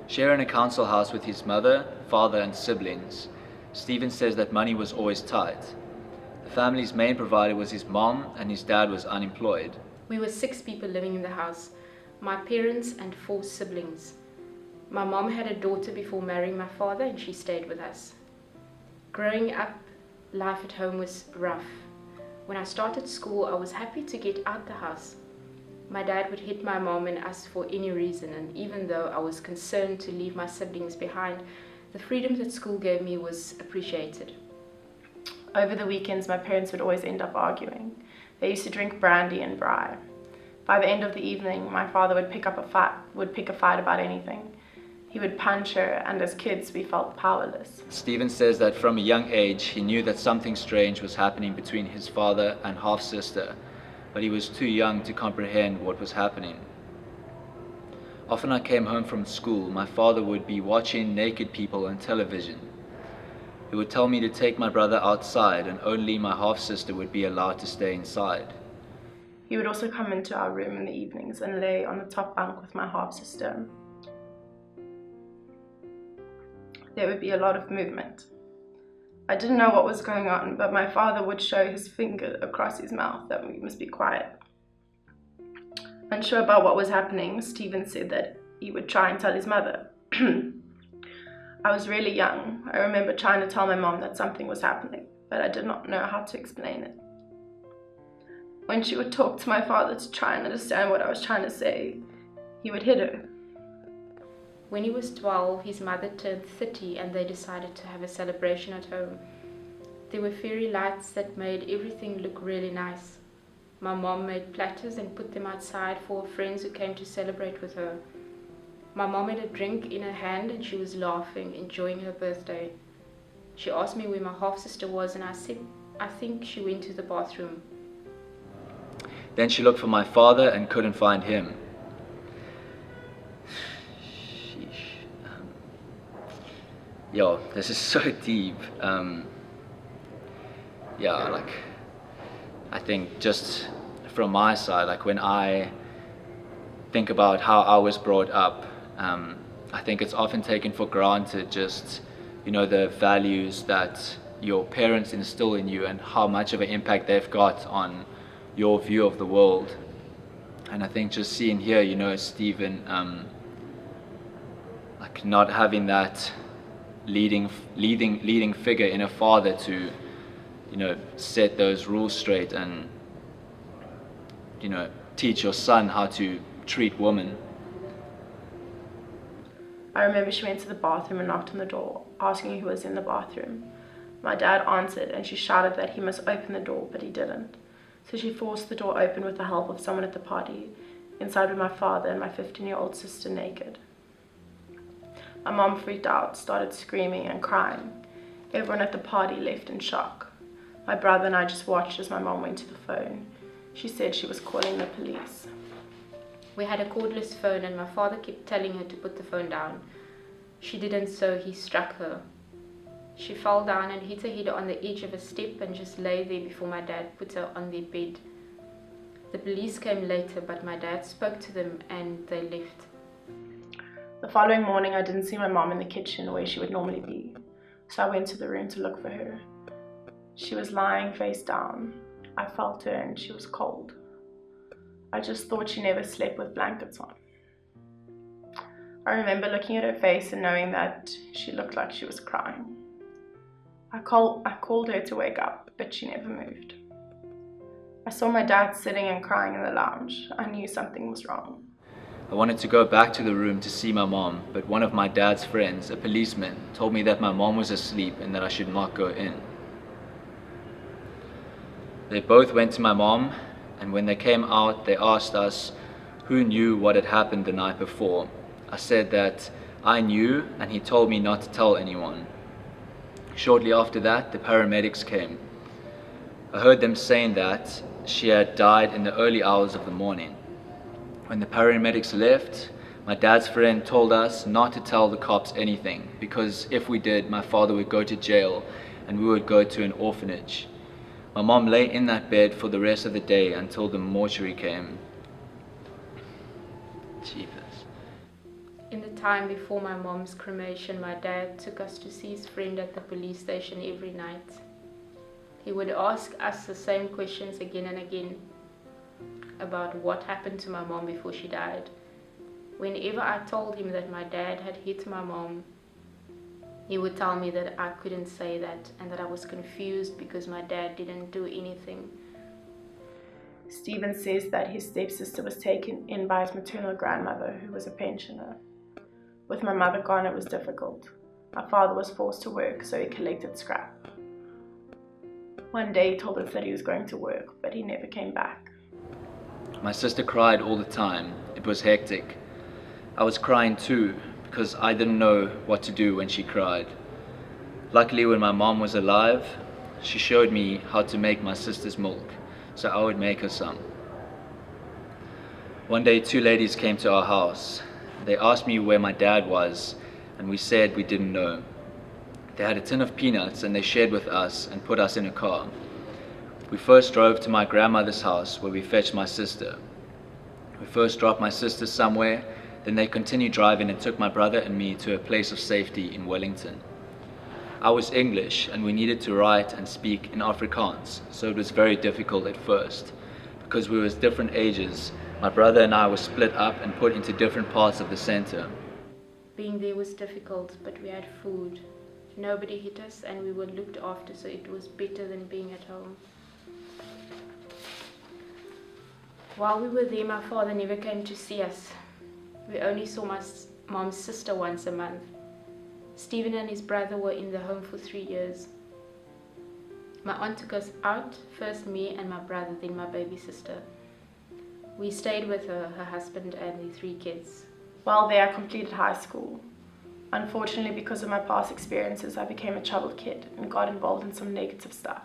Sharing a council house with his mother, father and siblings, Steven says that money was always tight. The family's main provider was his mom and his dad was unemployed. We were 6 people living in the house, my parents and 4 siblings. My mom had a daughter before marrying my father and she stayed with us. Growing up, life at home was rough. When I started school, I was happy to get out the house. My dad would hit my mom and us for any reason, and even though I was concerned to leave my siblings behind, the freedom that school gave me was appreciated. Over the weekends, my parents would always end up arguing. They used to drink brandy and rye. By the end of the evening, my father would pick a fight about anything. He would punch her, and as kids, we felt powerless. Steven says that from a young age, he knew that something strange was happening between his father and half-sister, but he was too young to comprehend what was happening. Often I came home from school, my father would be watching naked people on television. He would tell me to take my brother outside and only my half-sister would be allowed to stay inside. He would also come into our room in the evenings and lay on the top bunk with my half-sister. There would be a lot of movement. I didn't know what was going on, but my father would show his finger across his mouth that we must be quiet. Unsure about what was happening, Steven said that he would try and tell his mother. I was really young. I remember trying to tell my mom that something was happening, but I did not know how to explain it. When she would talk to my father to try and understand what I was trying to say, he would hit her. When he was 12, his mother turned 30 and they decided to have a celebration at home. There were fairy lights that made everything look really nice. My mom made platters and put them outside for friends who came to celebrate with her. My mom had a drink in her hand and she was laughing, enjoying her birthday. She asked me where my half-sister was and I said, I think she went to the bathroom. Then she looked for my father and couldn't find him. Yo, this is so deep. I think just from my side, like when I think about how I was brought up, I think it's often taken for granted just, the values that your parents instill in you and how much of an impact they've got on your view of the world. And I think just seeing here, Steven, like not having that leading figure in a father to set those rules straight and teach your son how to treat women. I remember she went to the bathroom and knocked on the door, asking who was in the bathroom. My dad answered and she shouted that he must open the door, but he didn't. So she forced the door open with the help of someone at the party. Inside were my father and my 15-year-old sister naked. My mom freaked out, started screaming and crying. Everyone at the party left in shock. My brother and I just watched as my mom went to the phone. She said she was calling the police. We had a cordless phone and my father kept telling her to put the phone down. She didn't, so he struck her. She fell down and hit her head on the edge of a step and just lay there before my dad put her on their bed. The police came later, but my dad spoke to them and they left. The following morning, I didn't see my mom in the kitchen where she would normally be, so I went to the room to look for her. She was lying face down. I felt her and she was cold. I just thought she never slept with blankets on. I remember looking at her face and knowing that she looked like she was crying. I called her to wake up, but she never moved. I saw my dad sitting and crying in the lounge. I knew something was wrong. I wanted to go back to the room to see my mom, but one of my dad's friends, a policeman, told me that my mom was asleep and that I should not go in. They both went to my mom, and when they came out, they asked us who knew what had happened the night before. I said that I knew, and he told me not to tell anyone. Shortly after that, the paramedics came. I heard them saying that she had died in the early hours of the morning. When the paramedics left, my dad's friend told us not to tell the cops anything, because if we did, my father would go to jail and we would go to an orphanage. My mom lay in that bed for the rest of the day until the mortuary came. Jeepers. In the time before my mom's cremation, my dad took us to see his friend at the police station every night. He would ask us the same questions again and again about what happened to my mom before she died. Whenever I told him that my dad had hit my mom, he would tell me that I couldn't say that and that I was confused because my dad didn't do anything. Steven says that his stepsister was taken in by his maternal grandmother, who was a pensioner. With my mother gone, it was difficult. My father was forced to work, so he collected scrap. One day he told us that he was going to work, but he never came back. My sister cried all the time. It was hectic. I was crying too, because I didn't know what to do when she cried. Luckily, when my mom was alive, she showed me how to make my sister's milk, so I would make her some. One day, two ladies came to our house. They asked me where my dad was, and we said we didn't know. They had a tin of peanuts and they shared with us and put us in a car. We first drove to my grandmother's house where we fetched my sister. We first dropped my sister somewhere, then they continued driving and took my brother and me to a place of safety in Wellington. I was English and we needed to write and speak in Afrikaans, so it was very difficult at first. Because we were different ages, my brother and I were split up and put into different parts of the center. Being there was difficult, but we had food. Nobody hit us and we were looked after, so it was better than being at home. While we were there, my father never came to see us. We only saw my mom's sister once a month. Steven and his brother were in the home for 3 years. My aunt took us out, first me and my brother, then my baby sister. We stayed with her husband and the 3 kids. While there, I completed high school. Unfortunately, because of my past experiences, I became a troubled kid and got involved in some negative stuff.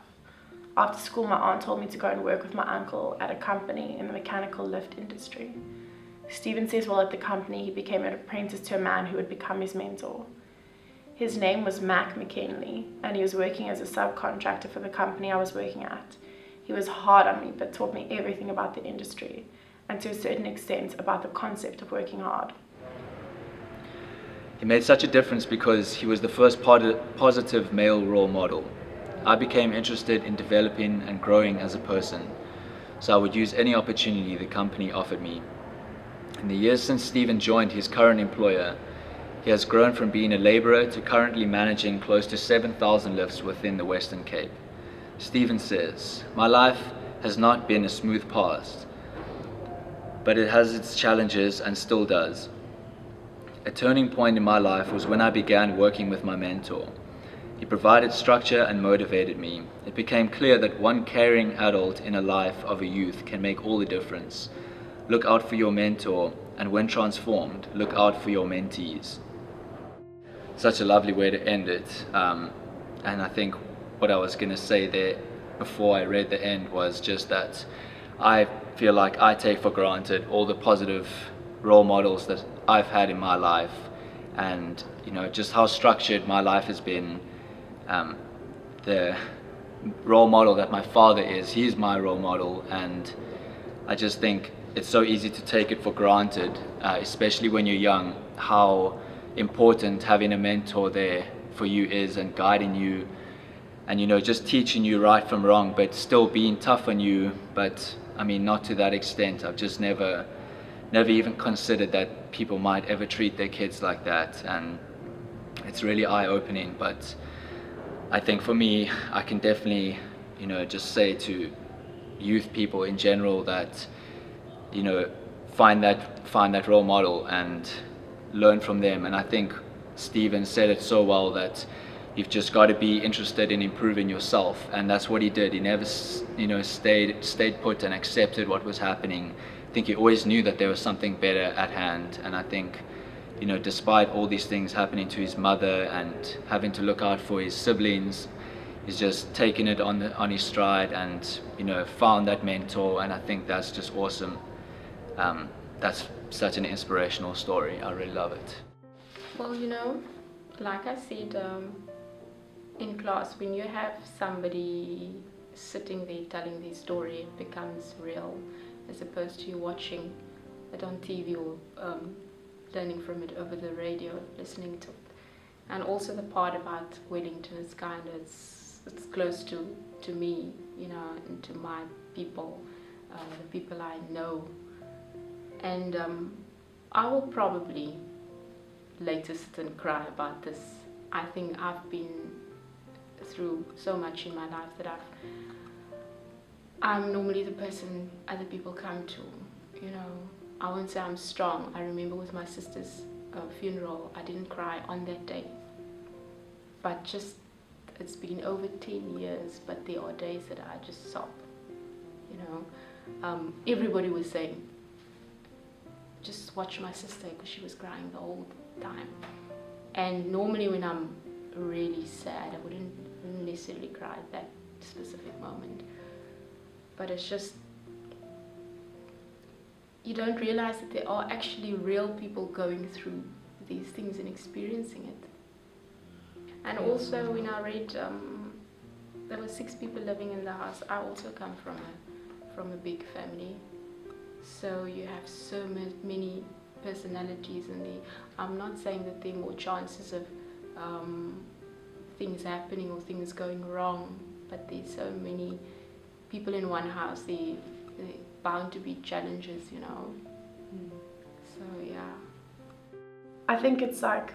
After school, my aunt told me to go and work with my uncle at a company in the mechanical lift industry. Steven says while at the company, he became an apprentice to a man who would become his mentor. His name was Mac McKinley, and he was working as a subcontractor for the company I was working at. He was hard on me, but taught me everything about the industry, and to a certain extent about the concept of working hard. He made such a difference because he was the first positive male role model. I became interested in developing and growing as a person, so I would use any opportunity the company offered me. In the years since Steven joined his current employer, he has grown from being a laborer to currently managing close to 7,000 lifts within the Western Cape. Steven says, "My life has not been a smooth path, but it has its challenges and still does. A turning point in my life was when I began working with my mentor. He provided structure and motivated me. It became clear that one caring adult in a life of a youth can make all the difference. Look out for your mentor, and when transformed, look out for your mentees." Such a lovely way to end it. And I think what I was going to say there before I read the end was just that I feel like I take for granted all the positive role models that I've had in my life, and just how structured my life has been. The role model that my father is, he's my role model, and I just think it's so easy to take it for granted, especially when you're young, how important having a mentor there for you is, and guiding you, and just teaching you right from wrong, but still being tough on you. But I mean, not to that extent. I've just never even considered that people might ever treat their kids like that, and it's really eye-opening. But I think for me, I can definitely just say to youth people in general that find that role model and learn from them. And I think Steven said it so well, that you've just got to be interested in improving yourself, and that's what he did. He never stayed put and accepted what was happening. I think he always knew that there was something better at hand, and I think despite all these things happening to his mother and having to look out for his siblings, he's just taken it on his stride and found that mentor, and I think that's just awesome. That's such an inspirational story. I really love it. Well, like I said in class, when you have somebody sitting there telling their story, it becomes real, as opposed to you watching it on TV or learning from it over the radio, listening to it. And also the part about Wellington is kind of, it's close to me, you know, and to my people, the people I know. And I will probably later sit and cry about this. I think I've been through so much in my life that I'm normally the person other people come to, you know. I won't say I'm strong. I remember with my sister's funeral, I didn't cry on that day. But just, it's been over 10 years, but there are days that I just sob, you know. Everybody was saying, just watch my sister, because she was crying the whole time. And normally when I'm really sad, I wouldn't necessarily cry at that specific moment. But it's just, you don't realize that there are actually real people going through these things and experiencing it. And also when I read, there were 6 people living in the house. I also come from a big family. So you have so many personalities in there. I'm not saying that there are more chances of things happening or things going wrong, but there's so many people in one house. They're bound to be challenges, you know. So yeah. I think it's like,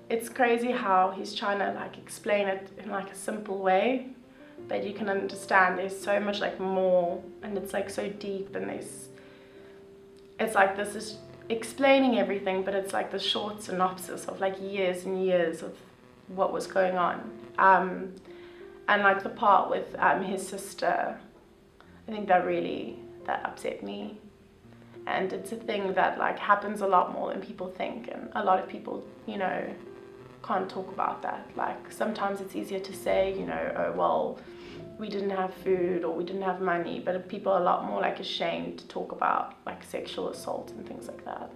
it's crazy how he's trying to like explain it in like a simple way that you can understand. There's so much like more, and it's like so deep, and it's like this is explaining everything, but it's like the short synopsis of like years and years of what was going on. And like the part with his sister, I think that upset me. And it's a thing that like happens a lot more than people think, and a lot of people, you know, can't talk about that. Like sometimes it's easier to say, you know, oh well, we didn't have food or we didn't have money, but people are a lot more like ashamed to talk about like sexual assault and things like that.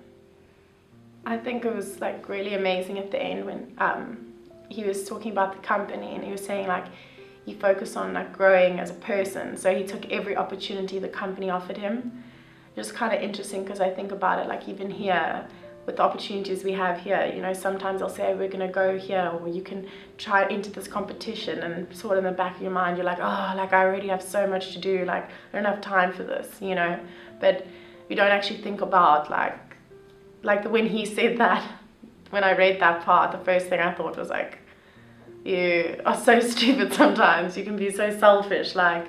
I think it was like really amazing at the end when he was talking about the company, and he was saying like he focused on like growing as a person, so he took every opportunity the company offered him. Just kind of interesting, because I think about it like even here with the opportunities we have here, you know, sometimes they'll say we're going to go here, or you can try enter this competition, and sort of in the back of your mind you're like, oh, like I already have so much to do, like I don't have time for this, you know. But you don't actually think about like when he said that, when I read that part, the first thing I thought was like, you are so stupid sometimes, you can be so selfish, like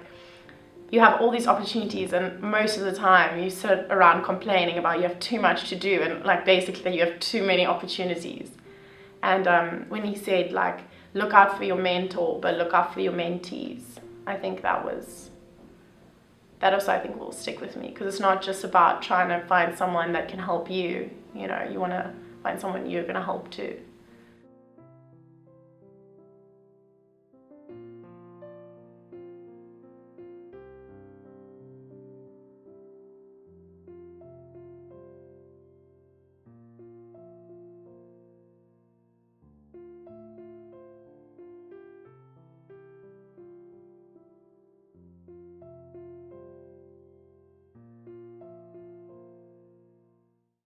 you have all these opportunities, and most of the time you sit around complaining about you have too much to do, and like basically you have too many opportunities. And when he said like look out for your mentor but look out for your mentees, I think that also I think will stick with me, because it's not just about trying to find someone that can help you, you know, you want to find someone you're going to help too.